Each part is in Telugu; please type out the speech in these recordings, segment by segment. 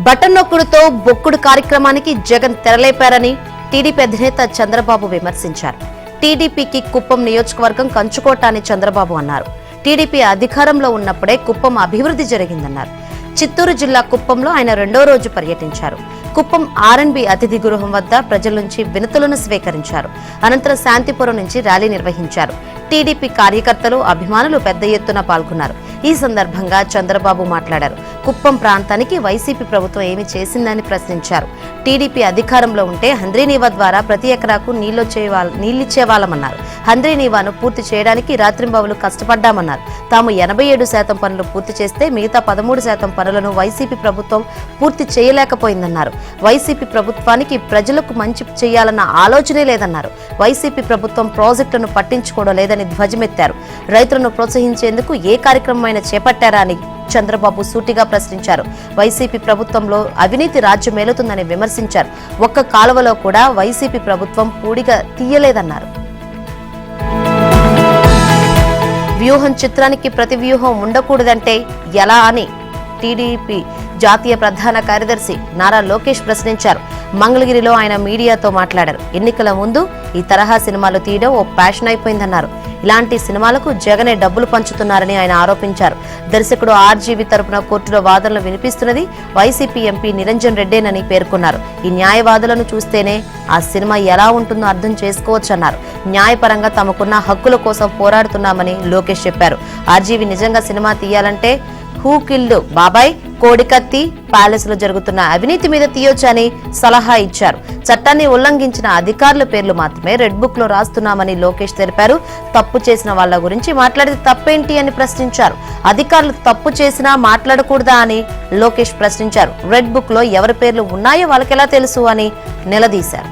బటన్ నొక్కుడుతో బొక్కుడు కార్యక్రమానికి జగన్ తెరలేపారని టీడీపీ అధినేత చంద్రబాబు విమర్శించారు. టీడీపీకి కుప్పం నియోజకవర్గం కంచుకోట అని చంద్రబాబు అన్నారు. టీడీపీ అధికారంలో ఉన్నప్పుడే కుప్పం అభివృద్ధి జరిగిందన్నారు. చిత్తూరు జిల్లా కుప్పంలో ఆయన రెండో రోజు పర్యటించారు. కుప్పం ఆర్ఎన్బి అతిథి గృహం వద్ద ప్రజల నుంచి వినతులను స్వీకరించారు. అనంతరం శాంతిపురం నుంచి ర్యాలీ నిర్వహించారు. టీడీపీ కార్యకర్తలు, అభిమానులు పెద్ద ఎత్తున పాల్గొన్నారు. ఈ సందర్భంగా చంద్రబాబు మాట్లాడారు. కుప్పం ప్రాంతానికి వైసీపీ ప్రభుత్వం ఏమి చేసిందని ప్రశ్నించారు. టీడీపీ అధికారంలో ఉంటే హంద్రీనీవా ద్వారా ప్రతి ఎకరాకు నీళ్లిచ్చేవాళ్లమన్నారు. హంద్రీనీవాను పూర్తి చేయడానికి రాత్రింబవలు కష్టపడ్డామన్నారు. తాము 87% పనులు పూర్తి చేస్తే మిగతా 13% పనులను వైసీపీ ప్రభుత్వం పూర్తి చేయలేకపోయిందన్నారు. వైసీపీ ప్రభుత్వానికి ప్రజలకు మంచి చేయాలన్న ఆలోచనే లేదన్నారు. వైసీపీ ప్రభుత్వం ప్రాజెక్టులను పట్టించుకోవడం లేదని ధ్వజమెత్తారు. రైతులను ప్రోత్సహించేందుకు ఏ కార్యక్రమమైనా చేపట్టారా అని చంద్రబాబు సూటిగా ప్రశ్నించారు. వైసీపీ ప్రభుత్వంలో అవినీతి రాజ్యమేలుతుందని విమర్శించారు. ఒక్క కాలువలో కూడా వైసీపీ ప్రభుత్వం పూడిగా తీయలేదన్నారు. వ్యూహం చిత్రానికి ప్రతి వ్యూహం ఉండకూడదంటే ఎలా అని టీడీపీ జాతీయ ప్రధాన కార్యదర్శి నారా లోకేష్ ప్రశ్నించారు. మంగళగిరిలో ఆయన మీడియాతో మాట్లాడారు. ఎన్నికల ముందు ఈ తరహా సినిమాలు తీయడం ఓ ప్యాషన్ అయిపోయిందన్నారు. ఇలాంటి సినిమాలకు జగనే డబ్బులు పంచుతున్నారని ఆయన ఆరోపించారు. దర్శకుడు ఆర్జీవి తరపున కోర్టులో వాదనలు వినిపిస్తున్నది వైసీపీ ఎంపీ నిరంజన్ రెడ్డేనని పేర్కొన్నారు. ఈ న్యాయవాదులను చూస్తేనే ఆ సినిమా ఎలా ఉంటుందో అర్థం చేసుకోవచ్చన్నారు. న్యాయపరంగా తమకున్న హక్కుల కోసం పోరాడుతున్నామని లోకేష్ చెప్పారు. ఆర్జీవి నిజంగా సినిమా తీయాలంటే హూ కిల్డ్ బాబాయ్, కోడికత్తి, ప్యాలెస్ లో జరుగుతున్న అవినీతి మీద తీయొచ్చని సలహా ఇచ్చారు. చట్టాన్ని ఉల్లంఘించిన అధికారుల పేర్లు మాత్రమే రెడ్ బుక్ లో రాస్తున్నామని లోకేష్ తెలిపారు. తప్పు చేసిన వాళ్ల గురించి మాట్లాడితే తప్పేంటి అని ప్రశ్నించారు. అధికారులు తప్పు చేసినా మాట్లాడకూడదా అని లోకేష్ ప్రశ్నించారు. రెడ్ బుక్ లో ఎవరి పేర్లు ఉన్నాయో వాళ్ళకెలా తెలుసు అని నిలదీశారు.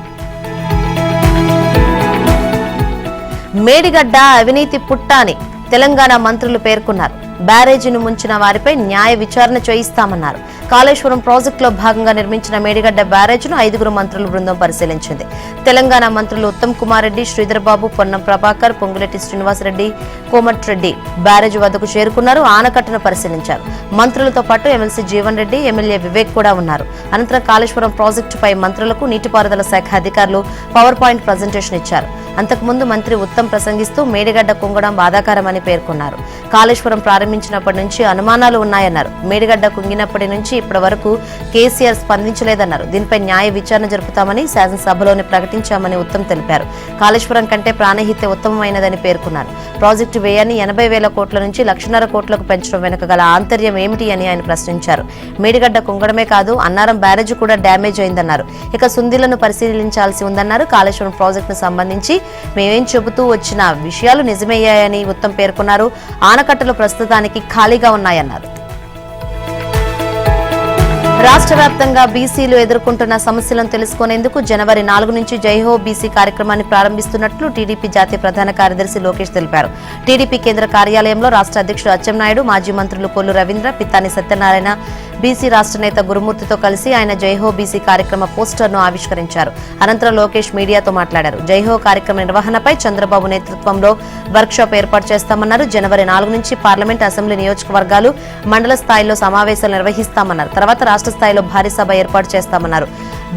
మేడిగడ్డ అవినీతి పుట్ట అని తెలంగాణ మంత్రులు పేర్కొన్నారు. బ్యారేజీని ముంచిన వారిపై న్యాయ విచారణ చేయిస్తామన్నారు. కాళేశ్వరం ప్రాజెక్టులో భాగంగా నిర్మించిన మేడిగడ్డ బ్యారేజ్ను 5 మంత్రుల బృందం పరిశీలించింది. తెలంగాణ మంత్రులు ఉత్తమ్ కుమార్ రెడ్డి, శ్రీధర్ బాబు, పొన్నం ప్రభాకర్, పొంగులేటి శ్రీనివాసరెడ్డి, కోమటిరెడ్డి బ్యారేజ్ వద్దకు చేరుకున్నారు. ఆనకట్టను పరిశీలించారు. మంత్రులతో పాటు ఎమ్మెల్సీ జీవన్ రెడ్డి, ఎమ్మెల్యే వివేక్ కూడా ఉన్నారు. అనంతరం కాళేశ్వరం ప్రాజెక్టుపై మంత్రులకు నీటిపారుదల శాఖ అధికారులు పవర్ పాయింట్ ప్రజెంటేషన్ ఇచ్చారు. అంతకుముందు మంత్రి ఉత్తమ్ ప్రసంగిస్తూ మేడిగడ్డ కుంగడం బాధాకరమని పేర్కొన్నారు. కాళేశ్వరం ప్రారంభించినప్పటి నుంచి అనుమానాలు ఉన్నాయన్నారు. మేడిగడ్డ కుంగినప్పటి నుంచి ఇప్పటి వరకు కేసీఆర్ స్పందించలేదన్నారు. దీనిపై న్యాయ విచారణ జరుపుతామని శాసనసభలోనే ప్రకటించామని ఉత్తమ్ తెలిపారు. కాళేశ్వరం కంటే ప్రాణహిత్య ఉత్తమమైనదని పేర్కొన్నారు. ప్రాజెక్టు వ్యయాన్ని 80,000 కోట్ల నుంచి 1,50,000 కోట్లకు పెంచడం వెనుక గల ఆంతర్యం ఏమిటి అని ఆయన ప్రశ్నించారు. మేడిగడ్డ కుంగడమే కాదు, అన్నారం బ్యారేజ్ కూడా డ్యామేజ్ అయిందన్నారు. ఇక సుందిలను పరిశీలించాల్సి ఉందన్నారు. కాళేశ్వరం ప్రాజెక్టును సంబంధించి మేమేం చెబుతూ వచ్చిన విషయాలు నిజమయ్యాయని ఉత్తమ్ పేర్కొన్నారు. ఆనకట్టలు ప్రస్తుతానికి ఖాళీగా ఉన్నాయన్నారు. రాష్ట్ర వ్యాప్తంగా బీసీలు ఎదుర్కొంటున్న సమస్యలను తెలుసుకునేందుకు జనవరి 4 నుంచి జైహో బీసీ కార్యక్రమాన్ని ప్రారంభిస్తున్నట్లు టీడీపీ జాతీయ ప్రధాన కార్యదర్శి లోకేష్ తెలిపారు. టీడీపీ కేంద్ర కార్యాలయంలో రాష్ట్ర అధ్యక్షుడు అచ్చెన్నాయుడు, మాజీ మంత్రులు కొల్లు రవీంద్ర, పితాని సత్యనారాయణ, బీసీ రాష్ట్ర నేత గురుమూర్తితో కలిసి ఆయన జైహో బీసీ కార్యక్రమ పోస్టర్ను ఆవిష్కరించారు. అనంతరం లోకేష్ మీడియాతో మాట్లాడారు. జైహో కార్యక్రమ నిర్వహణపై చంద్రబాబు నేతృత్వంలో వర్క్షాప్ ఏర్పాటు చేస్తామన్నారు. జనవరి 4 నుంచి పార్లమెంట్, అసెంబ్లీ నియోజకవర్గాలు, మండల స్థాయిలో సమావేశాలు నిర్వహిస్తామన్నారు. తర్వాత రాష్ట్ర స్థాయిలో భారీ సభ ఏర్పాటు చేస్తామన్నారు.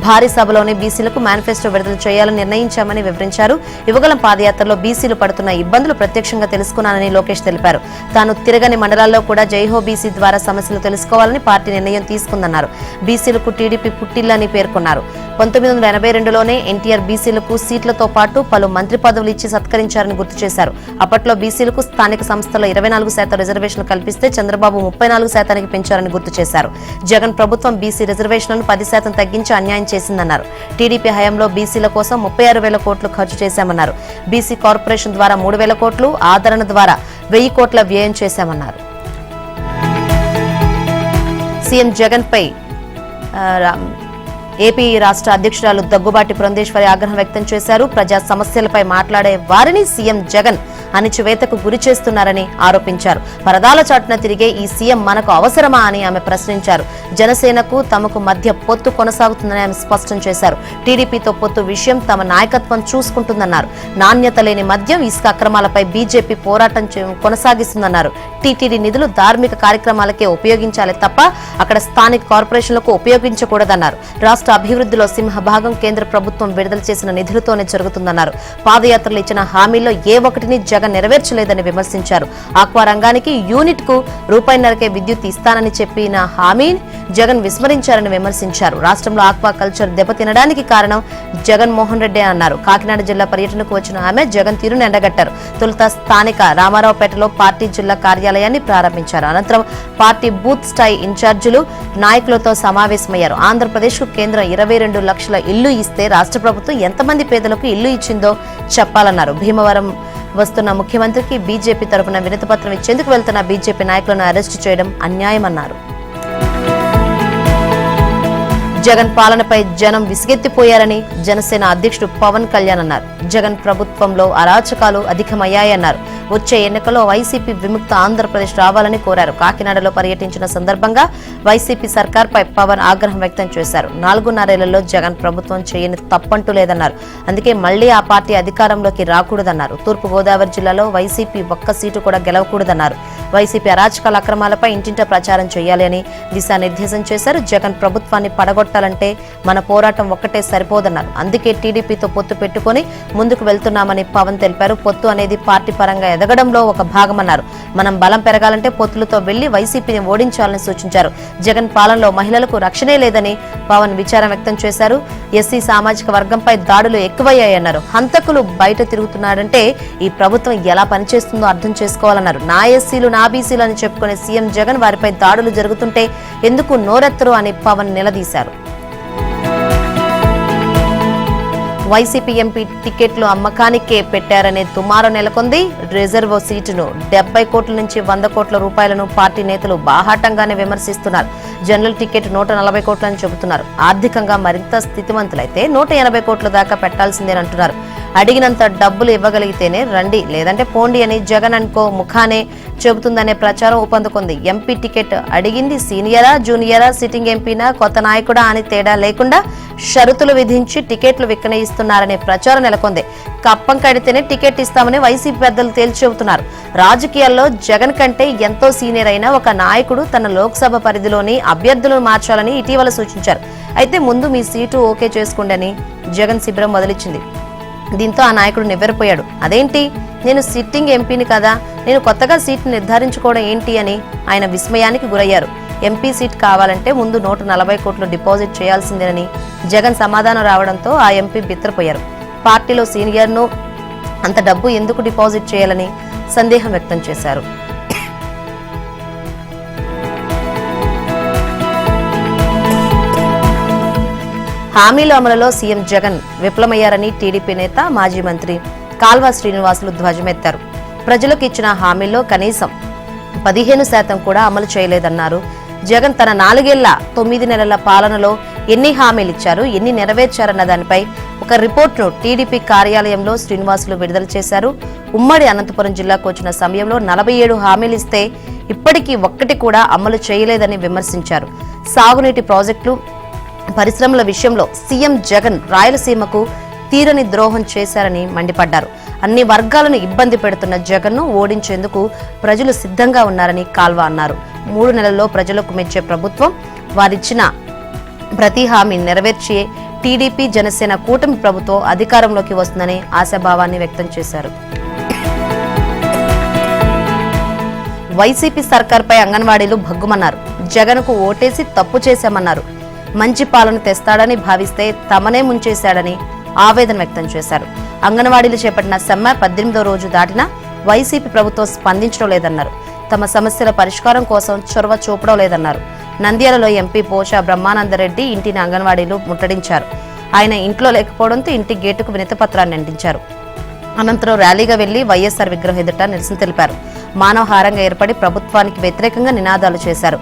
భారీ సభలోనే బీసీలకు మేనిఫెస్టో విడుదల చేయాలని నిర్ణయించామని వివరించారు. యువగలం పాదయాత్రలో బీసీలు పడుతున్న ఇబ్బందులు ప్రత్యక్షంగా తెలుసుకున్నానని లోకేష్ తెలిపారు. తాను తిరగని మండలాల్లో కూడా జైహో బీసీ ద్వారా సమస్యలు తెలుసుకోవాలని పార్టీ నిర్ణయం తీసుకుందన్నారు. బీసీలకు టీడీపీ పుట్టిల్లని పేర్కొన్నారు. 1982లోనే ఎన్టీఆర్ బీసీలకు సీట్లతో పాటు పలు మంత్రి పదవులు ఇచ్చి సత్కరించారని గుర్తు చేశారు. అప్పట్లో బీసీలకు స్థానిక సంస్థల్లో 24% రిజర్వేషన్లు కల్పిస్తే చంద్రబాబు 34% పెంచారని గుర్తు చేశారు. జగన్ ప్రభుత్వం బీసీ రిజర్వేషన్లను 10% తగ్గించి అన్యాయం చేసిందన్నారు. టీడీపీ హయాంలో బీసీల కోసం 36,000 కోట్లు ఖర్చు చేశామన్నారు. బీసీ కార్పొరేషన్ ద్వారా 3,000 కోట్లు, ఆదరణ ద్వారా 1,000 కోట్ల వ్యయం చేశామన్నారు. సీఎం జగన్ పై ఏపీ రాష్ట్ర అధ్యక్షురాలు దగ్గుబాటి పురంధేశ్వరి ఆగ్రహం వ్యక్తం చేశారు. ప్రజా సమస్యలపై మాట్లాడే వారిని సీఎం జగన్ అణిచివేతకు గురి చేస్తున్నారని ఆరోపించారు. పరదాల చాటున తిరిగే ఈ సీఎం మనకు అవసరమా అని ఆమె ప్రశ్నించారు. జనసేనకు తమకు మధ్య పొత్తు కొనసాగుతుందని ఆమె స్పష్టం చేశారు. టీడీపీతో పొత్తు విషయం తమ నాయకత్వం చూసుకుంటుందన్నారు. నాణ్యత లేని మద్యం, ఇసుక అక్రమాలపై బీజేపీ పోరాటం కొనసాగిస్తుందన్నారు. టీటీడీ నిధులు ధార్మిక కార్యక్రమాలకే ఉపయోగించాలి తప్ప అక్కడ స్థానిక కార్పొరేషన్లకు ఉపయోగించకూడదన్నారు. రాష్ట్ర అభివృద్ధిలో సింహభాగం కేంద్ర ప్రభుత్వం విడుదల చేసిన నిధులతోనే జరుగుతుందన్నారు. పాదయాత్రలు ఇచ్చిన హామీల్లో ఏ ఒక్కటిని జగన్ నెరవేర్చలేదని విమర్శించారు. ఆక్వా రంగానికి యూనిట్ కు రూపాయిన్నరకే విద్యుత్ ఇస్తానని చెప్పిన హామీని జగన్ విస్మరించారని విమర్శించారు. రాష్ట్రంలో ఆక్వా కల్చర్ దెబ్బతినడానికి కారణం జగన్మోహన్ రెడ్డి అన్నారు. కాకినాడ జిల్లా పర్యటనకు వచ్చిన ఆమె జగన్ తీరును ఎండగట్టారు. తొలుత స్థానిక రామారావుపేటలో పార్టీ జిల్లా కార్యాలయాన్ని ప్రారంభించారు. అనంతరం పార్టీ బూత్ స్థాయి ఇన్ఛార్జీలు, నాయకులతో సమావేశమయ్యారు. ఆంధ్రప్రదేశ్ కు కేంద్రం 22 లక్షల ఇల్లు ఇస్తే రాష్ట్ర ప్రభుత్వం ఎంతమంది పేదలకు ఇల్లు ఇచ్చిందో చెప్పాలన్నారు. భీమవరం వస్తున్న ముఖ్యమంత్రికి బీజేపీ తరఫున వినతిపత్రం ఇచ్చేందుకు వెళ్తున్న బీజేపీ నాయకులను అరెస్టు చేయడం అన్యాయమన్నారు. జగన్ పాలనపై జనం విసిగెత్తిపోయారని జనసేన అధ్యక్షుడు పవన్ కళ్యాణ్ అన్నారు. జగన్ ప్రభుత్వంలో అరాచకాలు అధికమయ్యాయన్నారు. వచ్చే ఎన్నికల్లో వైసీపీ విముక్త ఆంధ్రప్రదేశ్ రావాలని కోరారు. కాకినాడలో పర్యటించిన సందర్భంగా వైసీపీ సర్కార్పై పవన్ ఆగ్రహం వ్యక్తం చేశారు. 4.5 జగన్ ప్రభుత్వం చేయని తప్పంటూ లేదన్నారు. అందుకే మళ్లీ ఆ పార్టీ అధికారంలోకి రాకూడదన్నారు. తూర్పు గోదావరి జిల్లాలో వైసీపీ ఒక్క సీటు కూడా గెలవకూడదన్నారు. వైసీపీ అరాచకాల అక్రమాలపై ఇంటింటా ప్రచారం చేయాలి అని దిశానిర్దేశం చేశారు. జగన్ ప్రభుత్వాన్ని పడగొట్టాలంటే మన పోరాటం ఒక్కటే సరిపోదన్నారు. అందుకే టీడీపీతో పొత్తు పెట్టుకుని ముందుకు వెళ్తున్నామని పవన్ తెలిపారు. పొత్తు అనేది పార్టీ పరంగా ఎదగడంలో ఒక భాగమన్నారు. మనం బలం పెరగాలంటే పొత్తులతో వెళ్లి వైసీపీని ఓడించాలని సూచించారు. జగన్ పాలనలో మహిళలకు రక్షణే లేదని పవన్ విచారం వ్యక్తం చేశారు. ఎస్సీ సామాజిక వర్గంపై దాడులు ఎక్కువయ్యాయన్నారు. హంతకులు బయట తిరుగుతున్నారంటే ఈ ప్రభుత్వం ఎలా పనిచేస్తుందో అర్థం చేసుకోవాలన్నారు. నా ఎస్సీలు నా బీసీలు అని చెప్పుకునే సీఎం జగన్ వారిపై దాడులు జరుగుతుంటే ఎందుకు నోరెత్తరు అని పవన్ నిలదీశారు. వైసీపీ ఎంపీ టికెట్లు అమ్మకానికే పెట్టారనే దుమారం నెలకొంది. రిజర్వ్ సీటును 70 కోట్ల నుంచి 100 కోట్ల రూపాయలను పార్టీ నేతలు బాహాటంగానే విమర్శిస్తున్నారు. జనరల్ టికెట్ 140 కోట్లని చెబుతున్నారు. ఆర్థికంగా మరింత స్థితివంతులైతే 180 కోట్ల దాకా పెట్టాల్సిందేనంటున్నారు. అడిగినంత డబ్బులు ఇవ్వగలిగితేనే రండి, లేదంటే పోండి అని జగన్ అనుకో ముఖానే చెబుతుందనే ప్రచారం ఊపందుకుంది. ఎంపీ టికెట్ అడిగింది సీనియరా, జూనియరా, సిట్టింగ్ ఎంపీనా, కొత్త నాయకుడా అని తేడా లేకుండా షరతులు విధించి టికెట్లు విక్రయిస్తున్నారనే ప్రచారం నెలకొంది. కప్పం కడితేనే టికెట్ ఇస్తామని వైసీపీ పెద్దలు తేల్చి చెబుతున్నారు. రాజకీయాల్లో జగన్ కంటే ఎంతో సీనియర్ అయిన ఒక నాయకుడు తన లోక్సభ పరిధిలోని అభ్యర్థులను మార్చాలని ఇటీవల సూచించారు. అయితే ముందు మీ సీటు ఓకే చేసుకోండి అని జగన్ శిబిరం మొదలిచ్చింది. దీంతో ఆ నాయకుడు నివ్వెరపోయాడు. అదేంటి, నేను సిట్టింగ్ ఎంపీని కదా, నేను కొత్తగా సీటు నిర్ధారించుకోవడం ఏంటి అని ఆయన విస్మయానికి గురయ్యారు. ఎంపీ సీట్ కావాలంటే ముందు 140 కోట్లు డిపాజిట్ చేయాల్సిందేనని జగన్ సమాధానం రావడంతో ఆ ఎంపీ బిత్తరపోయారు. పార్టీలో సీనియర్ను అంత డబ్బు ఎందుకు డిపాజిట్ చేయాలని సందేహం వ్యక్తం చేశారు. హామీల అమలులో సీఎం జగన్ విఫలమయ్యారని టీడీపీ నేత మాజీ మంత్రి కాల్వ శ్రీనివాసులు ధ్వజమెత్తారు. ప్రజలకు ఇచ్చిన హామీల్లో కనీసం 15% కూడా అమలు చేయలేదన్నారు. జగన్ తన 4 ఏళ్ల 9 నెలల పాలనలో ఎన్ని హామీలు ఇచ్చారు, ఎన్ని నెరవేర్చారన్న దానిపై ఒక రిపోర్ట్ను టీడీపీ కార్యాలయంలో శ్రీనివాసులు విడుదల చేశారు. ఉమ్మడి అనంతపురం జిల్లాకు వచ్చిన సమయంలో 47 హామీలు ఇస్తే ఇప్పటికీ ఒక్కటి కూడా అమలు చేయలేదని విమర్శించారు. సాగునీటి ప్రాజెక్టులు, పరిశ్రమల విషయంలో సీఎం జగన్ రాయలసీమకు తీరని ద్రోహం చేశారని మండిపడ్డారు. అన్ని వర్గాలను ఇబ్బంది పెడుతున్న జగన్ను ఓడించేందుకు ప్రజలు సిద్ధంగా ఉన్నారని కాల్వ అన్నారు. 3 నెలల్లో ప్రజలకు మెచ్చే ప్రభుత్వం, వారిచ్చిన ప్రతి హామీ నెరవేర్చే టీడీపీ జనసేన కూటమి ప్రభుత్వం అధికారంలోకి వస్తుందని ఆశాభావాన్ని వ్యక్తం చేశారు. వైసీపీ సర్కార్పై అంగన్వాడీలు భగ్గుమన్నారు. జగన్కు ఓటేసి తప్పు చేశామన్నారు. మంచి పాలన తెస్తాడని భావిస్తే తమనే ముంచేశాడని ఆవేదన వ్యక్తం చేశారు. అంగన్వాడీలు చేపట్టిన సమ్మె 18వ రోజు దాటినా వైసీపీ ప్రభుత్వం స్పందించడం లేదన్నారు. తమ సమస్యల పరిష్కారం కోసం చొరవ చూపడం లేదన్నారు. నంద్యాలలో ఎంపీ పోచా బ్రహ్మానందరెడ్డి ఇంటిని అంగన్వాడీలు ముట్టడించారు. ఆయన ఇంట్లో లేకపోవడంతో ఇంటి గేటుకు వినతిపత్రాన్ని అంటించారు. అనంతరం ర్యాలీగా వెళ్లి వైఎస్ఆర్ విగ్రహం ఎదుట నిరసన తెలిపారు. మానవహారంగా ఏర్పడి ప్రభుత్వానికి వ్యతిరేకంగా నినాదాలు చేశారు.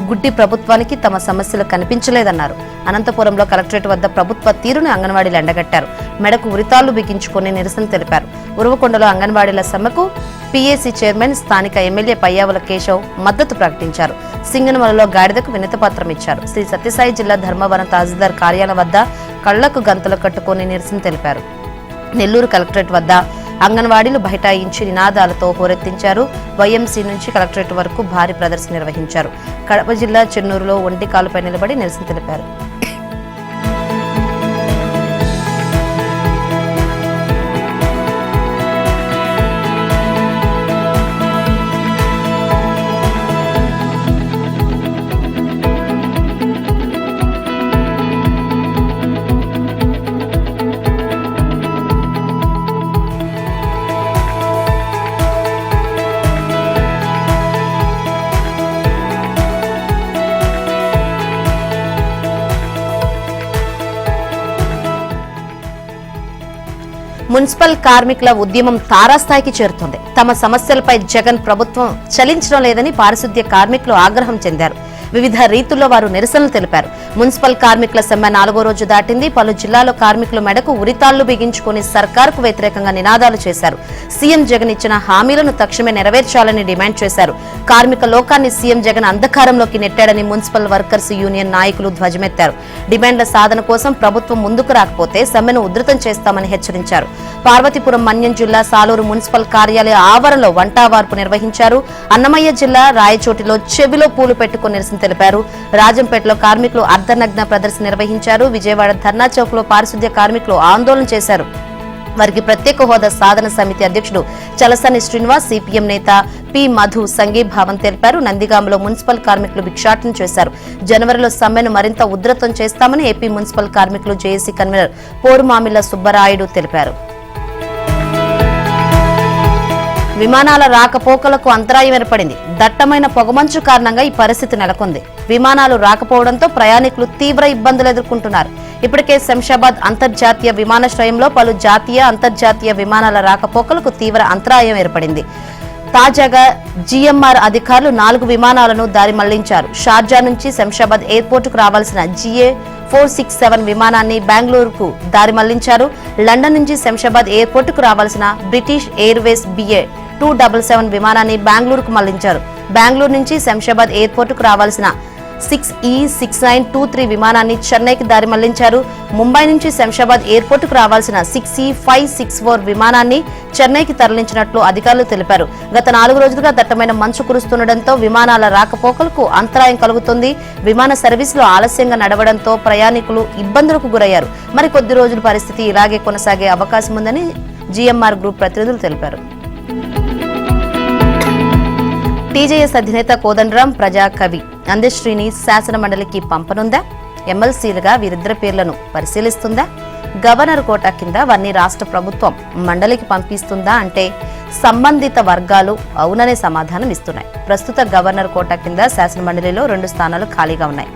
గుడ్డి ప్రభుత్వానికి తమ సమస్యలు కనిపించలేదన్నారు. అనంతపురంలో కలెక్టరేట్ వద్ద ప్రభుత్వ తీరును అంగన్వాడీలు ఎండగట్టారు. మెడకు ఉరితాళ్లు బిగించుకుని నిరసన తెలిపారు. ఉరవకొండలో అంగన్వాడీల సమ్మెకు పీఏసీ చైర్మన్, స్థానిక ఎమ్మెల్యే పయ్యావుల కేశవ్ మద్దతు ప్రకటించారు. సింగనమలలో గాడిదకు వినతిపత్రం ఇచ్చారు. శ్రీ సత్యసాయి జిల్లా ధర్మవరం తహసీల్దార్ కార్యాలయం వద్ద కళ్లకు గంతలు కట్టుకుని నిరసన తెలిపారు. నెల్లూరు కలెక్టరేట్ వద్ద అంగన్వాడీలు బైఠాయించి నినాదాలతో హోరెత్తించారు. వైఎంసీ నుంచి కలెక్టరేట్ వరకు భారీ ప్రదర్శన నిర్వహించారు. కడప జిల్లా చెన్నూరులో ఒంటి కాలుపై నిలబడి నిరసన తెలిపారు. మున్సిపల్ కార్మికుల ఉద్యమం తారాస్థాయికి చేరుతోంది. తమ సమస్యలపై జగన్ ప్రభుత్వం చలించడం లేదని పారిశుద్ధ్య కార్మికులు ఆగ్రహం చెందారు. వివిధ రీతుల్లో వారు నిరసనలు తెలిపారు. మున్సిపల్ కార్మికుల సమ్మె 4వ రోజు దాటింది. పలు జిల్లాల్లో కార్మికుల మెడకు ఉరితాళ్లు బిగించుకుని సర్కారుకు వ్యతిరేకంగా నినాదాలు చేశారు. సీఎం జగన్ ఇచ్చిన హామీలను తక్షణమే నెరవేర్చాలని డిమాండ్ చేశారు. కార్మిక లోకాన్ని సీఎం జగన్ అంధకారంలోకి నెట్టాడని మున్సిపల్ వర్కర్స్ యూనియన్ నాయకులు ధ్వజమెత్తారు. డిమాండ్ల సాధన కోసం ప్రభుత్వం ముందుకు రాకపోతే సమ్మెను ఉధృతం చేస్తామని హెచ్చరించారు. పార్వతీపురం మన్యం జిల్లా సాలూరు మున్సిపల్ కార్యాలయ ఆవరణలో వంటావార్పు నిర్వహించారు. అన్నమయ్య జిల్లా రాయచోటిలో చెవిలో పూలు పెట్టుకుని నిరసన తెలిపారు. రాజంపేటలో కార్మికులు అర్ధనగ్న ప్రదర్శన నిర్వహించారు. విజయవాడ ధర్నా చౌక్ లో పారిశుద్ధ్య కార్మికులు ఆందోళన చేశారు. వారికి ప్రత్యేక హోదా సాధన సమితి అధ్యక్షుడు చలసాని శ్రీనివాస్, సిపిఎం నేత పి మధు సంఘీభావం తెలిపారు. నందిగామలో మున్సిపల్ కార్మికులు భిక్షాటన చేశారు. జనవరిలో సమ్మెను మరింత ఉధృతం చేస్తామని ఏపీ మున్సిపల్ కార్మికులు జేఏసీ కన్వీనర్ పోరుమామిళ్ల సుబ్బరాయుడు తెలిపారు. విమానాల రాకపోకలకు అంతరాయం ఏర్పడింది. దట్టమైన పొగమంచు కారణంగా ఈ పరిస్థితి నెలకొంది. విమానాలు రాకపోవడంతో ప్రయాణికులు తీవ్ర ఇబ్బందులు ఎదుర్కొంటున్నారు. ఇప్పటికే శంషాబాద్ అంతర్జాతీయ విమానాశ్రయంలో పలు జాతీయ, అంతర్జాతీయ విమానాల రాకపోకలకు తీవ్ర అంతరాయం ఏర్పడింది. తాజాగా జీఎంఆర్ అధికారులు 4 విమానాలను దారి మళ్లించారు. షార్జా నుంచి శంషాబాద్ ఎయిర్పోర్టుకు రావాల్సిన GA467 విమానాన్ని బెంగళూరుకు దారి మళ్లించారు. లండన్ నుంచి శంషాబాద్ ఎయిర్పోర్టుకు రావాల్సిన బ్రిటిష్ ఎయిర్వేస్ BA277 విమానాన్ని బెంగళూరుకు మళ్లించారు. బెంగళూరు నుంచి శంషాబాద్ ఎయిర్పోర్టుకు రావాల్సిన 6E6923 విమానాన్ని చెన్నైకి దారి మళ్లించారు. ముంబై నుంచి శంషాబాద్ ఎయిర్పోర్టుకు రావాల్సిన 6E564 విమానాన్ని చెన్నైకి తరలించినట్లు అధికారులు తెలిపారు. గత 4 రోజులుగా దట్టమైన మంచు కురుస్తుండటంతో విమానాల రాకపోకలకు అంతరాయం కలుగుతుంది. విమాన సర్వీసులు ఆలస్యంగా నడవడంతో ప్రయాణికులు ఇబ్బందులకు గురయ్యారు. మరి కొద్ది రోజుల పరిస్థితి ఇలాగే కొనసాగే అవకాశం ఉందని జీఎంఆర్ గ్రూప్ ప్రతినిధులు తెలిపారు. టీజేఎస్ అధినేత కోదండరాం ప్రజాకవి అందశ్రీని శాసన మండలికి పంపనుందా? ఎమ్మెల్సీలుగా వీరిద్దరి పేర్లను పరిశీలిస్తుందా? గవర్నర్ కోటా కింద వారిని రాష్ట్ర ప్రభుత్వం మండలికి పంపిస్తుందా అంటే సంబంధిత వర్గాలు అవుననే సమాధానం ఇస్తున్నాయి. ప్రస్తుత గవర్నర్ కోటా కింద శాసన మండలిలో 2 స్థానాలు ఖాళీగా ఉన్నాయి.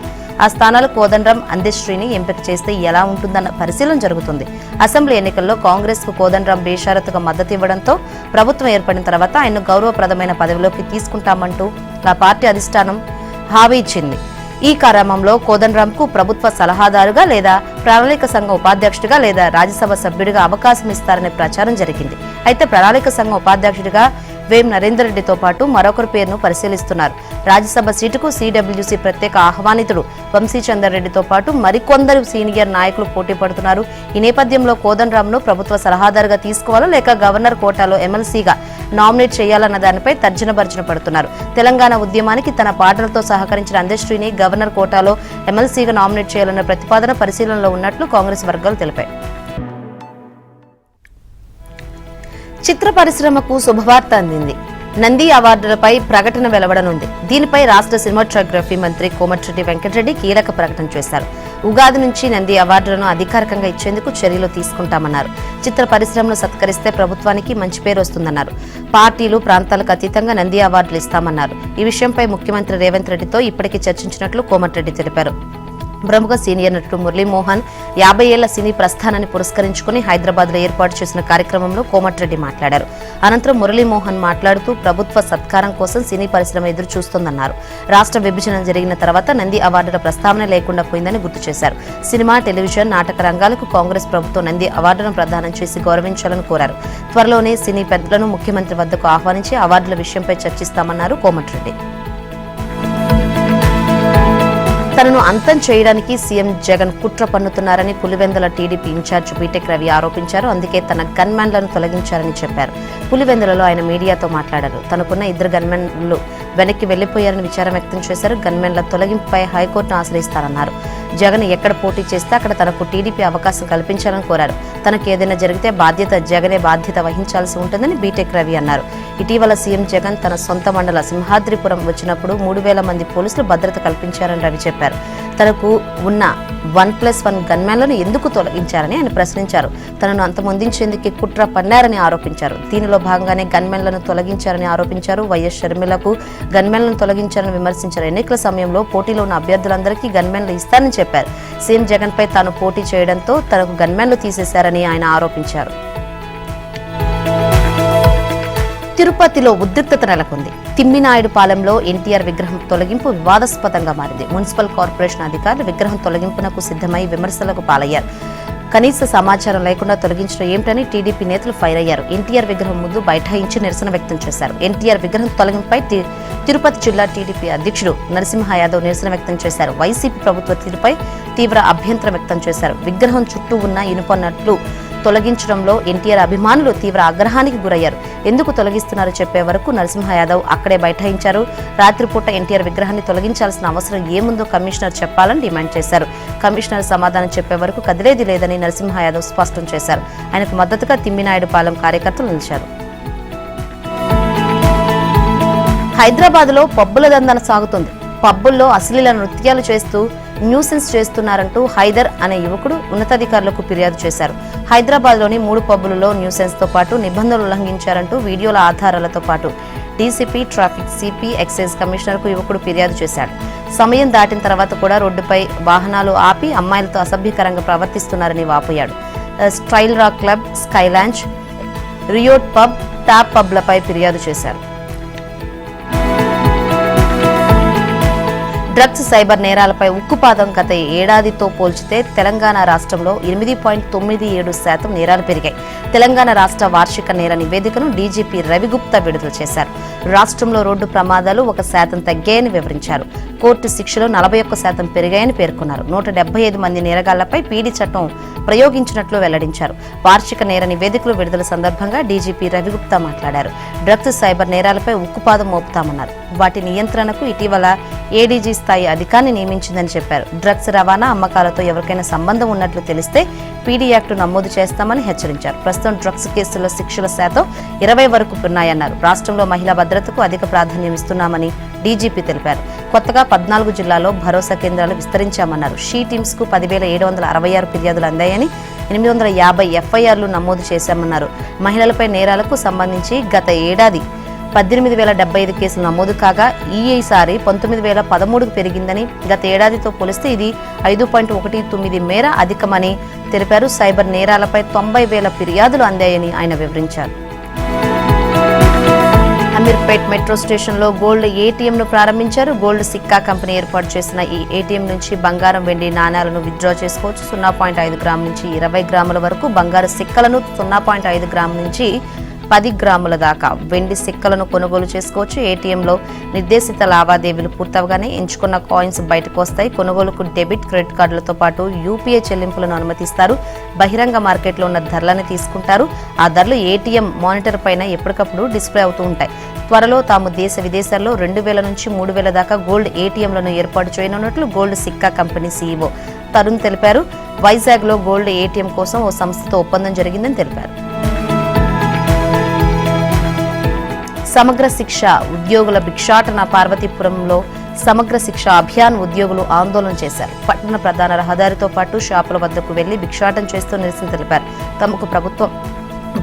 ఆ స్థానాలు కోదండరాం, అందశ్రీని ఎంపిక చేస్తే ఎలా ఉంటుందన్న పరిశీలన జరుగుతుంది. అసెంబ్లీ ఎన్నికల్లో కాంగ్రెస్ కు కోదండరాం బేషరతుగా మద్దతు ఇవ్వడంతో ప్రభుత్వం ఏర్పడిన తర్వాత ఆయన్ను గౌరవప్రదమైన పదవిలోకి తీసుకుంటామంటూ ఆ పార్టీ అధిష్టానం హామీ ఇచ్చింది. ఈ క్రమంలో కోదండరాంకు ప్రభుత్వ సలహాదారుగా లేదా ప్రణాళిక సంఘం ఉపాధ్యక్షుడిగా లేదా రాజ్యసభ సభ్యుడిగా అవకాశం ఇస్తారనే ప్రచారం జరిగింది. అయితే ప్రణాళిక సంఘం ఉపాధ్యక్షుడిగా వేం నరేందర్ రెడ్డితో పాటు మరొకరి పేరును పరిశీలిస్తున్నారు. రాజ్యసభ సీటుకు CWC ప్రత్యేక ఆహ్వానితుడు వంశీచందర్ రెడ్డితో పాటు మరికొందరు సీనియర్ నాయకులు పోటీ పడుతున్నారు. ఈ నేపథ్యంలో కోదండరాంను ప్రభుత్వ సలహాదారుగా తీసుకోవాలా లేక గవర్నర్ కోటాలో ఎమ్మెల్సీగా నామినేట్ చేయాలన్న దానిపై తర్జన పడుతున్నారు. తెలంగాణ ఉద్యమానికి తన పాటలతో సహకరించిన అందశ్రీని గవర్నర్ కోటాలో ఎమ్మెల్సీగా నామినేట్ చేయాలన్న ప్రతిపాదన పరిశీలనలో ఉన్నట్లు కాంగ్రెస్ వర్గాలు తెలిపాయి. చిత్ర పరిశ్రమకు శుభవార్త అందింది. నంది అవార్డులపై ప్రకటన వెలువడనుంది. దీనిపై రాష్ట్ర సినిమాటోగ్రఫీ మంత్రి కోమటిరెడ్డి వెంకటరెడ్డి కీలక ప్రకటన చేశారు. ఉగాది నుంచి నంది అవార్డులను అధికారికంగా ఇచ్చేందుకు చర్యలు తీసుకుంటామన్నారు. చిత్ర పరిశ్రమను సత్కరిస్తే ప్రభుత్వానికి మంచి పేరు వస్తుందన్నారు. పార్టీలు, ప్రాంతాలకు అతీతంగా నంది అవార్డులు ఇస్తామన్నారు. ఈ విషయంపై ముఖ్యమంత్రి రేవంత్ రెడ్డితో ఇప్పటికీ చర్చించినట్లు కోమటిరెడ్డి తెలిపారు. ప్రముఖ సీనియర్ నటుడు మురళీమోహన్ 50 ఏళ్ల సినీ ప్రస్థానాన్ని పురస్కరించుకుని హైదరాబాద్ లో ఏర్పాటు చేసిన కార్యక్రమంలో కోమటిరెడ్డి మాట్లాడారు. అనంతరం మురళీమోహన్ మాట్లాడుతూ ప్రభుత్వ సత్కారం కోసం సినీ పరిశ్రమ ఎదురు చూస్తోందన్నారు. రాష్ట్ర విభజన జరిగిన తర్వాత నంది అవార్డుల ప్రస్తావన లేకుండా పోయిందని గుర్తు చేశారు. సినిమా, టెలివిజన్, నాటక రంగాలకు కాంగ్రెస్ ప్రభుత్వం నంది అవార్డులను ప్రదానం చేసి గౌరవించాలని కోరారు. త్వరలోనే సినీ పెద్దలను ముఖ్యమంత్రి వద్దకు ఆహ్వానించి అవార్డుల విషయంపై చర్చిస్తామన్నారు కోమటిరెడ్డి. తనను అంతం చేయడానికి సీఎం జగన్ కుట్ర పన్నుతున్నారని Pulivendula TDP in-charge BTech Ravi ఆరోపించారు. అందుకే తన గన్మ్యాన్లను తొలగించారని చెప్పారు. పులివెందులలో ఆయన మీడియాతో మాట్లాడారు. తనకున్న 2 గన్మెన్లు వెనక్కి వెళ్లిపోయారని విచారం వ్యక్తం చేశారు. గన్మెన్ల తొలగింపుపై హైకోర్టును ఆశ్రయిస్తారన్నారు. జగన్ ఎక్కడ పోటీ చేస్తే అక్కడ తనకు టీడీపీ అవకాశం కల్పించాలని కోరారు. తనకు ఏదైనా జరిగితే జగనే బాధ్యత వహించాల్సి ఉంటుందని బీటెక్ రవి అన్నారు. ఇటీవల సీఎం జగన్ తన సొంత మండల సింహాద్రిపురం వచ్చినప్పుడు 3000 మంది పోలీసులు భద్రత కల్పించారని రవి చెప్పారు. తనకు ఉన్న 1+1 గన్మ్యాన్లను ఎందుకు తొలగించారని ఆయన ప్రశ్నించారు. తనను అంతమొందించేందుకు కుట్ర పన్నారని ఆరోపించారు. దీనిలో భాగంగానే గన్మెన్లను తొలగించారని ఆరోపించారు. వైఎస్ షర్మిలకు గన్మెన్లను తొలగించారని విమర్శించారు. ఎన్నికల సమయంలో పోటీలో ఉన్న అభ్యర్థులందరికీ గన్మెన్లు ఇస్తారని చెప్పారు. సీఎం జగన్ పై తాను పోటీ చేయడంతో తనకు గన్మెన్లు తీసేశారని ఆయన ఆరోపించారు. తిరుపతిలో ఉద్రిక్తత నెలకొంది. తిమ్మినాయుడుపాలెంలో ఎన్టీఆర్ విగ్రహం తొలగింపు వివాదాస్పదంగా మారింది. మున్సిపల్ కార్పొరేషన్ అధికారులు విగ్రహం తొలగింపునకు సిద్ధమై విమర్శలకు పాలయ్యారు. కనీస సమాచారం లేకుండా తొలగించడం ఏమిటని టీడీపీ నేతలు ఫైర్ అయ్యారు. ఎన్టీఆర్ విగ్రహం ముందు బైఠాయించి నిరసన వ్యక్తం చేశారు. ఎన్టీఆర్ విగ్రహం తొలగింపుపై తిరుపతి జిల్లా టీడీపీ అధ్యక్షుడు నరసింహ యాదవ్ నిరసన వ్యక్తం చేశారు. వైసీపీ ప్రభుత్వ తీరుపై తీవ్ర అభ్యంతరం వ్యక్తం చేశారు. విగ్రహం చుట్టూ ఉన్న ఇనుప నట్లు తొలగించడంలో ఎన్టీఆర్ అభిమానులు తీవ్ర ఆగ్రహానికి గురయ్యారు. ఎందుకు తొలగిస్తున్నారో చెప్పే వరకు నరసింహ యాదవ్ అక్కడే బైఠాయించారు. రాత్రిపూట ఎన్టీఆర్ విగ్రహాన్ని తొలగించాల్సిన అవసరం ఏముందో కమిషనర్ చెప్పాలని డిమాండ్ చేశారు. కమిషనర్ సమాధానం చెప్పే వరకు కదిలేది లేదని నరసింహ యాదవ్ స్పష్టం చేశారు. ఆయనకు మద్దతుగా తిమ్మినాయుడుపాలెం కార్యకర్తలు నిలిచారు. హైదరాబాద్ లో పబ్బుల దందన సాగుతుంది. పబ్బుల్లో అశ్లీల నృత్యాలు చేస్తూ న్యూసెన్స్ చేస్తున్నారంటూ హైదర్ అనే యువకుడు ఉన్నతాధికారులకు ఫిర్యాదు చేశారు. హైదరాబాద్ లోని 3 పబ్బులలో న్యూసెన్స్ తో పాటు నిబంధనలు ఉల్లంఘించారంటూ వీడియోల ఆధారాలతో పాటు DCP, traffic CP, excise commissioner కు యువకుడు ఫిర్యాదు చేశాడు. సమయం దాటిన తర్వాత కూడా రోడ్డుపై వాహనాలు ఆపి అమ్మాయిలతో అసభ్యకరంగా ప్రవర్తిస్తున్నారని వాపోయాడు. Style rock club, sky lounge, riot pub, top పబ్లపై ఫిర్యాదు చేశారు. డ్రగ్స్, సైబర్ నేరాలపై ఉక్కుపాదం గత ఏడాదితో పోల్చితే తెలంగాణ రాష్ట్రంలో 8.97% నేరాలు పెరిగాయి. తెలంగాణ రాష్ట్ర వార్షిక నేర నివేదికను డీజీపీ రవిగుప్తా విడుదల చేశారు. రాష్ట్రంలో రోడ్డు ప్రమాదాలు 1% తగ్గాయని వివరించారు. కోర్టు శిక్షలు 41% పెరిగాయని పేర్కొన్నారు. 175 మంది నేరగాళ్లపై పీడీ చట్టం ప్రయోగించినట్లు వెల్లడించారు. వార్షిక నేర నివేదికలు విడుదల సందర్భంగా డీజీపీ రవిగుప్తా మాట్లాడారు. డ్రగ్స్, సైబర్ నేరాలపై ఉక్కుపాదం మోపుతామన్నారు. వాటి నియంత్రణకు ఇటీవల ఏడీజీ స్థాయి అధికారిని నియమించిందని చెప్పారు. డ్రగ్స్ రవాణా, అమ్మకాలతో ఎవరికైనా సంబంధం ఉన్నట్లు తెలిస్తే పీడీ యాక్టు నమోదు చేస్తామని హెచ్చరించారు. ప్రస్తుతం డ్రగ్స్ కేసుల్లో శిక్షల శాతం 20 వరకు ఉన్నాయన్నారు. రాష్ట్రంలో మహిళా భద్రతకు అధిక ప్రాధాన్యం ఇస్తున్నామని డీజీపీ తెలిపారు. కొత్తగా 14 జిల్లాల్లో భరోసా కేంద్రాలు విస్తరించామన్నారు. షీ టీమ్స్ కు 10,766 ఫిర్యాదులు అందాయని 850 ఎఫ్ఐఆర్లు నమోదు చేశామన్నారు. మహిళలపై నేరాలకు సంబంధించి గత ఏడాది 18,075 కేసులు నమోదు కాగా ఈసారి 19,013కు పెరిగిందని, గత ఏడాదితో పోలిస్తే ఇది 5.19 మేర అధికమని తెలిపారు. సైబర్ నేరాలపై 90,000 ఫిర్యాదులు అందాయని ఆయన వివరించారు. అమీర్పేట్ మెట్రో స్టేషన్ లో గోల్డ్ ఏటీఎం ను ప్రారంభించారు. గోల్డ్ సిక్కా కంపెనీ ఏర్పాటు చేసిన ఈ ఏటీఎం నుంచి బంగారం, వెండి నాణ్యాలను విత్డ్రా చేసుకోవచ్చు. 0.5 గ్రాముల నుంచి 20 గ్రాముల వరకు బంగారు సిక్కలను, 0.5 గ్రాముల నుంచి 10 గ్రాముల దాకా వెండి సిక్కలను కొనుగోలు చేసుకోవచ్చు. ఏటీఎంలో నిర్దేశిత లావాదేవీలు పూర్తవగానే ఎంచుకున్న కాయిన్స్ బయటకు వస్తాయి. కొనుగోలుకు డెబిట్, క్రెడిట్ కార్డులతో పాటు యూపీఐ చెల్లింపులను అనుమతిస్తారు. బహిరంగ మార్కెట్లో ఉన్న ధరలను తీసుకుంటారు. ఆ ధరలు ఏటీఎం మానిటర్ పైన ఎప్పటికప్పుడు డిస్ప్లే అవుతూ ఉంటాయి. త్వరలో తాము దేశ విదేశాల్లో 2,000 నుంచి 3,000 దాకా గోల్డ్ ఏటీఎంలను ఏర్పాటు చేయనున్నట్లు gold Sikka company CEO Tarun తెలిపారు. వైజాగ్ లో గోల్డ్ ఏటీఎం కోసం ఓ సంస్థతో ఒప్పందం జరిగిందని తెలిపారు. సమగ్ర శిక్ష ఉద్యోగుల భిక్షాటన. పార్వతీపురంలో సమగ్ర శిక్ష అభియాన్ ఉద్యోగులు ఆందోళన చేశారు. పట్టణ ప్రధాన రహదారితో పాటు షాపుల వద్దకు వెళ్లి భిక్షాటన చేస్తూ నిరసన తెలిపారు. తమకు ప్రభుత్వం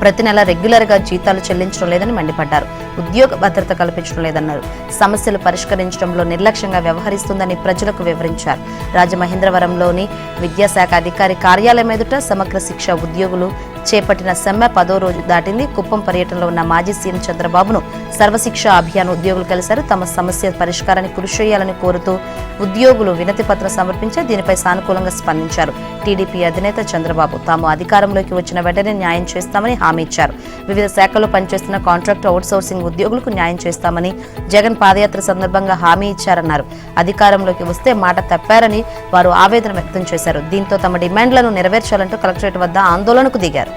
ప్రతి నెల రెగ్యులర్ గా జీతాలు చెల్లించడం లేదని మండిపడ్డారు. ఉద్యోగ భద్రత కల్పించడం లేదన్నారు. సమస్యలు పరిష్కరించడంలో నిర్లక్ష్యంగా వ్యవహరిస్తుందని ప్రజలకు వివరించారు. రాజమహేంద్రవరంలోని విద్యాశాఖ అధికారి కార్యాలయం ఎదుట సమగ్ర శిక్ష ఉద్యోగులు చేపట్టిన సమ్మె 10వ రోజు దాటింది. కుప్పం పర్యటనలో ఉన్న మాజీ సీఎం చంద్రబాబును సర్వశిక్ష అభియాన్ ఉద్యోగులు కలిశారు. తమ సమస్య పరిష్కారానికి కృషి చేయాలని కోరుతూ ఉద్యోగులు వినతి పత్రం సమర్పించారు. దీనిపై సానుకూలంగా స్పందించారు. టీడీపీ అధినేత చంద్రబాబు తాము అధికారంలోకి వచ్చిన వెంటనే న్యాయం చేస్తామని హామీ ఇచ్చారు. వివిధ శాఖల్లో పనిచేస్తున్న కాంట్రాక్ట్ అవుట్సోర్సింగ్ ఉద్యోగులకు న్యాయం చేస్తామని జగన్ పాదయాత్ర సందర్భంగా హామీ ఇచ్చారన్నారు. అధికారంలోకి వస్తే మాట తప్పారని వారు ఆవేదన వ్యక్తం చేశారు. దీంతో తమ డిమాండ్లను నెరవేర్చాలంటూ కలెక్టరేట్ వద్ద ఆందోళనకు దిగారు.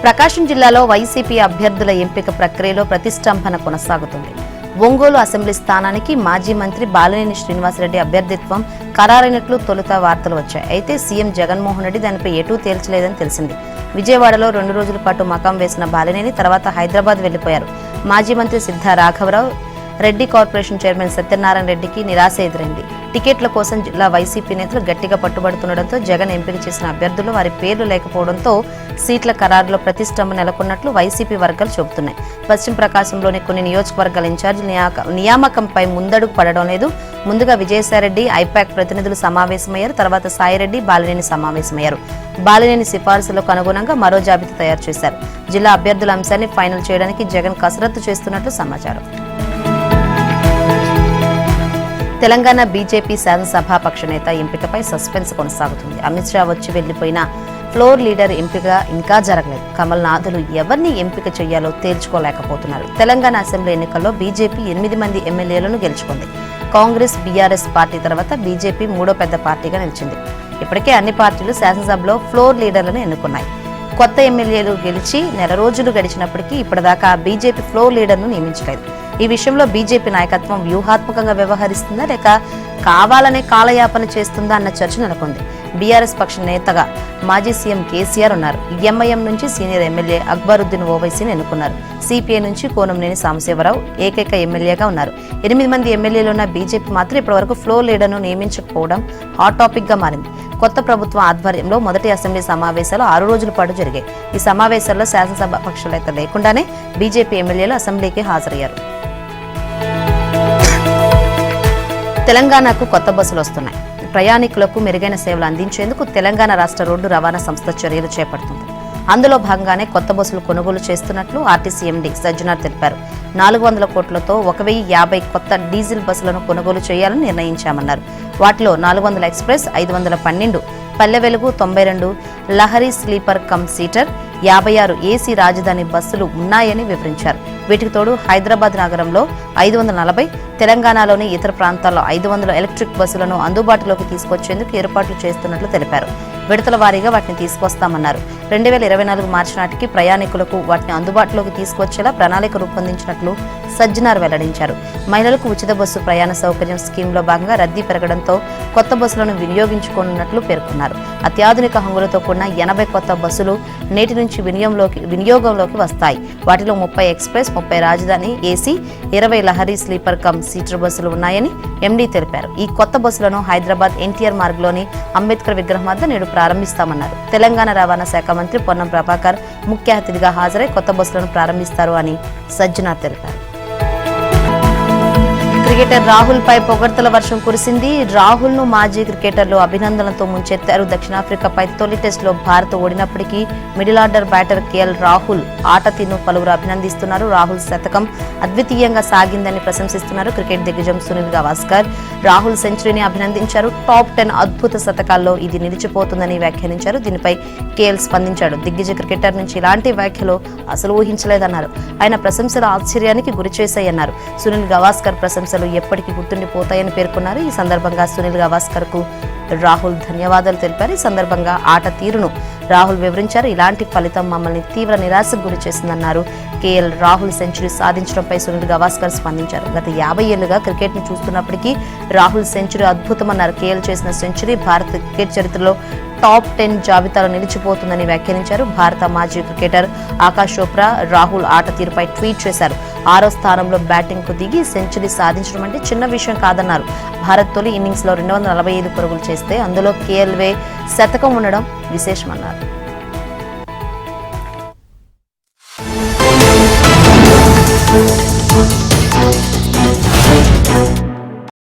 ప్రకాశం జిల్లాలో వైసీపీ అభ్యర్థుల ఎంపిక ప్రక్రియలో ప్రతిష్టంభన కొనసాగుతుంది. ఒంగోలు అసెంబ్లీ స్థానానికి మాజీ మంత్రి బాలినేని శ్రీనివాసరెడ్డి అభ్యర్థిత్వం ఖరారైనట్లు తొలుత వార్తలు వచ్చాయి. అయితే సీఎం జగన్మోహన్ రెడ్డి దానిపై ఎటూ తేల్చలేదని తెలిసింది. విజయవాడలో 2 రోజుల పాటు మకాం వేసిన బాలినేని తర్వాత హైదరాబాద్ వెళ్లిపోయారు. మాజీ మంత్రి సిద్ధా రాఘవరావు, రెడ్డి కార్పొరేషన్ చైర్మన్ సత్యనారాయణ రెడ్డికి నిరాశ ఎదురైంది. టికెట్ల కోసం జిల్లా వైసీపీ నేతలు గట్టిగా పట్టుబడుతుండటంతో జగన్ ఎంపిక చేసిన అభ్యర్థులు వారి పేర్లు లేకపోవడంతో సీట్ల ఖరారులో ప్రతిష్టంభన నెలకొన్నట్లు వైసీపీ వర్గాలు చెబుతున్నాయి. పశ్చిమ ప్రకాశంలోని కొన్ని నియోజకవర్గాల ఇన్ఛార్జి నియామకంపై ముందడుగు పడడం లేదు. ముందుగా విజయసాయిరెడ్డి, ఐపాక్ ప్రతినిధులు సమావేశమయ్యారు. తర్వాత సాయిరెడ్డి, బాలినేని సమావేశమయ్యారు. బాలినేని సిఫార్సులకు అనుగుణంగా మరో జాబితా తయారు చేశారు. జిల్లా అభ్యర్థుల అంశాన్ని ఫైనల్ చేయడానికి జగన్ కసరత్తు చేస్తున్నట్లు సమాచారం. తెలంగాణ బీజేపీ శాసనసభాపక్ష నేత ఎంపికపై సస్పెన్స్ కొనసాగుతుంది. అమిత్ షా వచ్చి వెళ్లిపోయిన ఫ్లోర్ లీడర్ ఎంపిక ఇంకా జరగలేదు. కమల్నాథులు ఎవరిని ఎంపిక చేయాలో తేల్చుకోలేకపోతున్నారు. తెలంగాణ అసెంబ్లీ ఎన్నికల్లో బీజేపీ 8 మంది ఎమ్మెల్యేలను గెలుచుకుంది. కాంగ్రెస్, బీఆర్ఎస్ పార్టీ తర్వాత బీజేపీ 3వ పెద్ద పార్టీగా నిలిచింది. ఇప్పటికే అన్ని పార్టీలు శాసనసభలో ఫ్లోర్ లీడర్లను ఎన్నుకున్నాయి. కొత్త ఎమ్మెల్యేలు గెలిచి నెల రోజులు గడిచినప్పటికీ ఇప్పటిదాకా బీజేపీ ఫ్లోర్ లీడర్ను నియమించలేదు. ఈ విషయంలో బీజేపీ నాయకత్వం వ్యూహాత్మకంగా వ్యవహరిస్తుందా లేక కావాలనే కాలయాపన చేస్తుందా అన్న చర్చ నెలకొంది. బీఆర్ఎస్ పక్ష నేతగా మాజీ సీఎం కేసీఆర్ ఉన్నారు. ఎంఐఎం నుంచి సీనియర్ ఎమ్మెల్యే అక్బరుద్దీన్ ఓవైసీని ఎన్నుకున్నారు. సిపిఐ నుంచి కోనంనేని సాంబశివరావు ఏకైక ఎమ్మెల్యేగా ఉన్నారు. 8 మంది ఎమ్మెల్యేలు ఉన్న బీజేపీ మాత్రం ఇప్పటివరకు ఫ్లోర్ లీడర్ను నియమించకపోవడం హాట్ టాపిక్ గా మారింది. కొత్త ప్రభుత్వం ఆధ్వర్యంలో మొదటి అసెంబ్లీ సమావేశాలు 6 రోజుల పాటు జరిగాయి. ఈ సమావేశాల్లో శాసనసభ పక్షాలైతే లేకుండానే బీజేపీ ఎమ్మెల్యేలు అసెంబ్లీకి హాజరయ్యారు. తెలంగాణకు కొత్త బస్సులు వస్తున్నాయి. ప్రయాణికులకు మెరుగైన సేవలు అందించేందుకు తెలంగాణ రాష్ట్ర రోడ్డు రవాణా సంస్థ చర్యలు చేపడుతుంది. అందులో భాగంగానే కొత్త బస్సులు కొనుగోలు చేస్తున్నట్లు ఆర్టీసీ ఎండీ సజ్జనార్ తెలిపారు. 400 కోట్లతో 1050 కొత్త డీజిల్ బస్సులను కొనుగోలు చేయాలని నిర్ణయించామన్నారు. వాటిలో 400 ఎక్స్ప్రెస్, 512 పల్లె వెలుగు, 92 లహరీ స్లీపర్ కమ్ సీటర్, 56 ఏసీ రాజధాని బస్సులు ఉన్నాయని వివరించారు. వీటికి తోడు హైదరాబాద్ నగరంలో 540, తెలంగాణలోని ఇతర ప్రాంతాల్లో 500 ఎలక్ట్రిక్ బస్సులను అందుబాటులోకి తీసుకొచ్చేందుకు ఏర్పాట్లు చేస్తున్నట్లు తెలిపారు. విడతల వారీగా వాటిని తీసుకొస్తామన్నారు. 2024 మార్చి నాటికి ప్రయాణికులకు వాటిని అందుబాటులోకి తీసుకొచ్చేలా ప్రణాళిక రూపొందించినట్లు సజ్జనార్ వెల్లడించారు. మహిళలకు ఉచిత బస్సు ప్రయాణ సౌకర్యం స్కీమ్లో భాగంగా రద్దీ పెరగడంతో కొత్త బస్సులను వినియోగించుకోనున్నట్లు పేర్కొన్నారు. అత్యాధునిక హంగులతో కూడిన 80 కొత్త బస్సులు నేటి నుంచి వినియోగంలోకి వస్తాయి. వాటిలో 30 ఎక్స్ప్రెస్, 30 రాజధాని ఏసీ, 20 లహరీ స్లీపర్ కమ్ సీటర్ బస్సులు ఉన్నాయని ఎండీ తెలిపారు. ఈ కొత్త బస్సులను హైదరాబాద్ ఎన్టీఆర్ మార్గ్లోని అంబేద్కర్ విగ్రహం వద్ద నేడు ప్రారంభిస్తామన్నారు. తెలంగాణ రవాణా శాఖ మంత్రి పొన్నం ప్రభాకర్ ముఖ్య అతిథిగా హాజరై కొత్త బస్సులను ప్రారంభిస్తారు అని సజ్జనార్ తెలిపారు. క్రికెటర్ రాహుల్ పై పొగడ్తల వర్షం కురిసింది. రాహుల్ ను మాజీ క్రికెటర్లు అభినందనలతో ముంచెత్తారు. దక్షిణాఫ్రికాపై తొలి టెస్టులో భారత్ ఓడినప్పటికీ middle order batter KL Rahul ఆట తీరును పలువురు అభినందిస్తున్నారు. రాహుల్ శతకం అద్వితీయంగా సాగిందని ప్రశంసిస్తున్నారు. క్రికెట్ దిగ్గజం సునీల్ గవాస్కర్ రాహుల్ సెంచరీని అభినందించారు. టాప్ 10 అద్భుత శతకాల్లో ఇది నిలిచిపోతుందని వ్యాఖ్యానించారు. దీనిపై కేఎల్ స్పందించాడు. దిగ్గజ క్రికెటర్ నుంచి ఇలాంటి వ్యాఖ్యలు అసలు ఊహించలేదన్నారు. ఆయన ప్రశంసల ఆశ్చర్యానికి గురిచేశాయన్నారు. సునీల్ గవాస్కర్ ప్రశంసలు ఎప్పటికీ గుర్తుండిపోతాయని పేర్కొన్నారు. ఈ సందర్భంగా సునీల్ గవాస్కర్ కు రాహుల్ ధన్యవాదాలు తెలిపారు. ఈ సందర్భంగా ఆట తీరును రాహుల్ వివరించారు. ఇలాంటి ఫలితం మమ్మల్ని తీవ్ర నిరాశకు గురి చేసిందన్నారు. కేఎల్ రాహుల్ సెంచరీ సాధించడంపై సునీల్ గవాస్కర్ స్పందించారు. గత 50 ఏళ్లుగా క్రికెట్ ను చూస్తున్నప్పటికీ రాహుల్ సెంచరీ అద్భుతమన్నారు. కేఎల్ చేసిన సెంచరీ భారత క్రికెట్ చరిత్రలో టాప్ 10 జాబితాలో నిలిచిపోతుందని వ్యాఖ్యానించారు. భారత మాజీ క్రికెటర్ ఆకాష్ చోప్రా రాహుల్ ఆట తీరుపై ట్వీట్ చేశారు. 6వ స్థానంలో బ్యాటింగ్ కు దిగి సెంచరీ సాధించడం అంటే చిన్న విషయం కాదన్నారు. భారత్ తొలి ఇన్నింగ్స్ లో 245 పరుగులు చేస్తే అందులో కేఎల్వే శతకం ఉండడం విశేషమన్నారు.